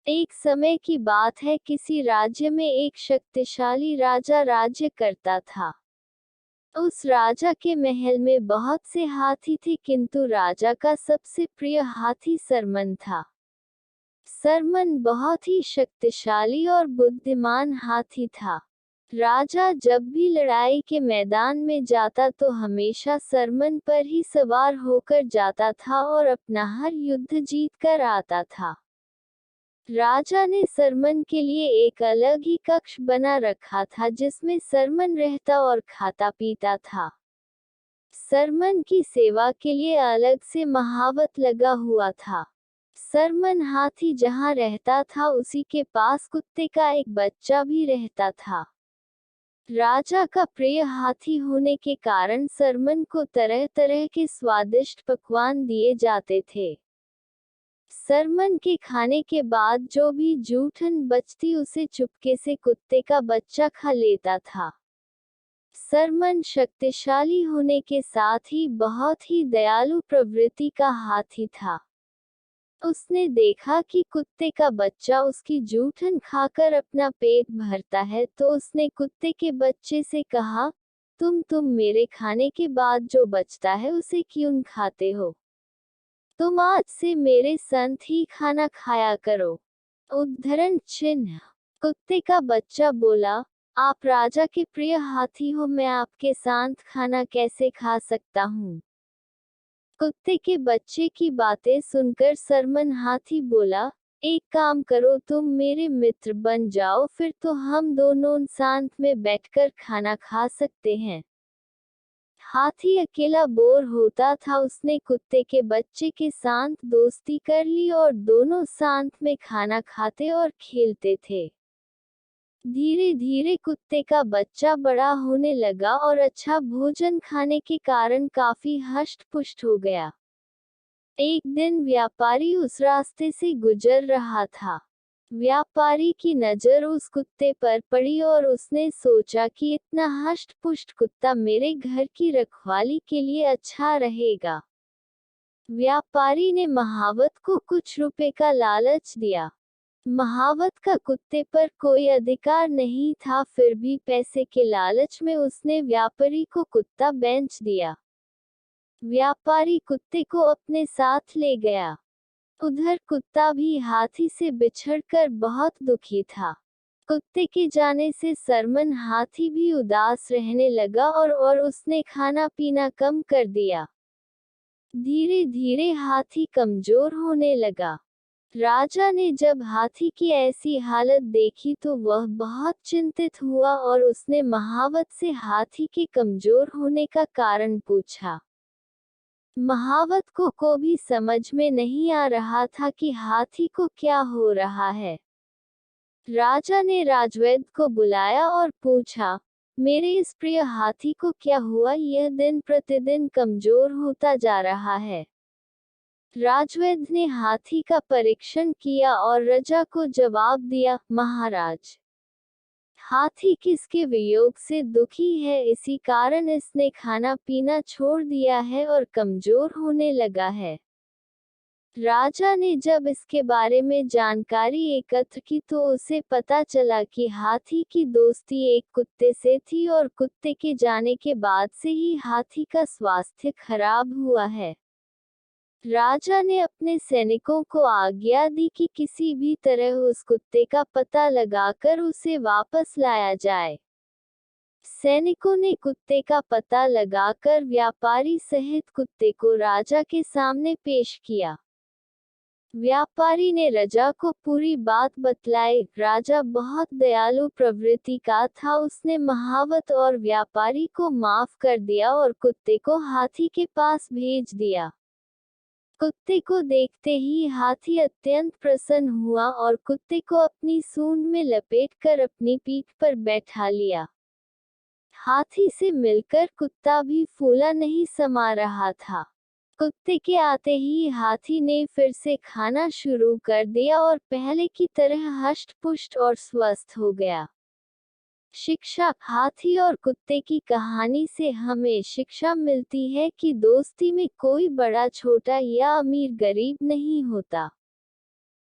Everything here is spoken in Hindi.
एक समय की बात है, किसी राज्य में एक शक्तिशाली राजा राज्य करता था। उस राजा के महल में बहुत से हाथी थे, किंतु राजा का सबसे प्रिय हाथी सरमन था। सरमन बहुत ही शक्तिशाली और बुद्धिमान हाथी था। राजा जब भी लड़ाई के मैदान में जाता तो हमेशा सरमन पर ही सवार होकर जाता था और अपना हर युद्ध जीत कर आता था। राजा ने सरमन के लिए एक अलग ही कक्ष बना रखा था, जिसमें सरमन रहता और खाता पीता था। सरमन की सेवा के लिए अलग से महावत लगा हुआ था। सरमन हाथी जहाँ रहता था उसी के पास कुत्ते का एक बच्चा भी रहता था। राजा का प्रिय हाथी होने के कारण सरमन को तरह तरह के स्वादिष्ट पकवान दिए जाते थे। सरमन के खाने के बाद जो भी जूठन बचती उसे चुपके से कुत्ते का बच्चा खा लेता था। सरमन शक्तिशाली होने के साथ ही बहुत ही दयालु प्रवृत्ति का हाथी था। उसने देखा कि कुत्ते का बच्चा उसकी जूठन खाकर अपना पेट भरता है, तो उसने कुत्ते के बच्चे से कहा, तुम मेरे खाने के बाद जो बचता है उसे क्यों खाते हो? तुम आज से मेरे संग ही खाना खाया करो। उद्धरण चिन्ह। कुत्ते का बच्चा बोला, आप राजा के प्रिय हाथी हो, मैं आपके साथ खाना कैसे खा सकता हूँ? कुत्ते के बच्चे की बातें सुनकर सरमन हाथी बोला, एक काम करो, तुम मेरे मित्र बन जाओ, फिर तो हम दोनों साथ में बैठकर खाना खा सकते हैं। हाथी अकेला बोर होता था, उसने कुत्ते के बच्चे के साथ दोस्ती कर ली और दोनों साथ में खाना खाते और खेलते थे। धीरे धीरे कुत्ते का बच्चा बड़ा होने लगा और अच्छा भोजन खाने के कारण काफी हष्ट पुष्ट हो गया। एक दिन व्यापारी उस रास्ते से गुजर रहा था। व्यापारी की नजर उस कुत्ते पर पड़ी और उसने सोचा कि इतना हष्ट पुष्ट कुत्ता मेरे घर की रखवाली के लिए अच्छा रहेगा। व्यापारी ने महावत को कुछ रुपए का लालच दिया। महावत का कुत्ते पर कोई अधिकार नहीं था, फिर भी पैसे के लालच में उसने व्यापारी को कुत्ता बेच दिया। व्यापारी कुत्ते को अपने साथ ले गया। उधर कुत्ता भी हाथी से बिछड़कर बहुत दुखी था। कुत्ते के जाने से सरमन हाथी भी उदास रहने लगा और उसने खाना पीना कम कर दिया। धीरे धीरे हाथी कमजोर होने लगा। राजा ने जब हाथी की ऐसी हालत देखी तो वह बहुत चिंतित हुआ और उसने महावत से हाथी के कमजोर होने का कारण पूछा। महावत को भी समझ में नहीं आ रहा था कि हाथी को क्या हो रहा है। राजा ने राजवैद्य को बुलाया और पूछा, मेरे इस प्रिय हाथी को क्या हुआ? यह दिन प्रतिदिन कमजोर होता जा रहा है। राजवैद्य ने हाथी का परीक्षण किया और राजा को जवाब दिया, महाराज, हाथी किसके वियोग से दुखी है, इसी कारण इसने खाना पीना छोड़ दिया है और कमजोर होने लगा है। राजा ने जब इसके बारे में जानकारी एकत्र की तो उसे पता चला कि हाथी की दोस्ती एक कुत्ते से थी और कुत्ते के जाने के बाद से ही हाथी का स्वास्थ्य खराब हुआ है। राजा ने अपने सैनिकों को आज्ञा दी कि किसी भी तरह उस कुत्ते का पता लगाकर उसे वापस लाया जाए। सैनिकों ने कुत्ते का पता लगाकर व्यापारी सहित कुत्ते को राजा के सामने पेश किया। व्यापारी ने राजा को पूरी बात बतलाई। राजा बहुत दयालु प्रवृत्ति का था, उसने महावत और व्यापारी को माफ कर दिया और कुत्ते को हाथी के पास भेज दिया। कुत्ते को देखते ही हाथी अत्यंत प्रसन्न हुआ और कुत्ते को अपनी सूंड में लपेटकर अपनी पीठ पर बैठा लिया। हाथी से मिलकर कुत्ता भी फूला नहीं समा रहा था। कुत्ते के आते ही हाथी ने फिर से खाना शुरू कर दिया और पहले की तरह हष्ट पुष्ट और स्वस्थ हो गया। शिक्षा। हाथी और कुत्ते की कहानी से हमें शिक्षा मिलती है कि दोस्ती में कोई बड़ा छोटा या अमीर गरीब नहीं होता।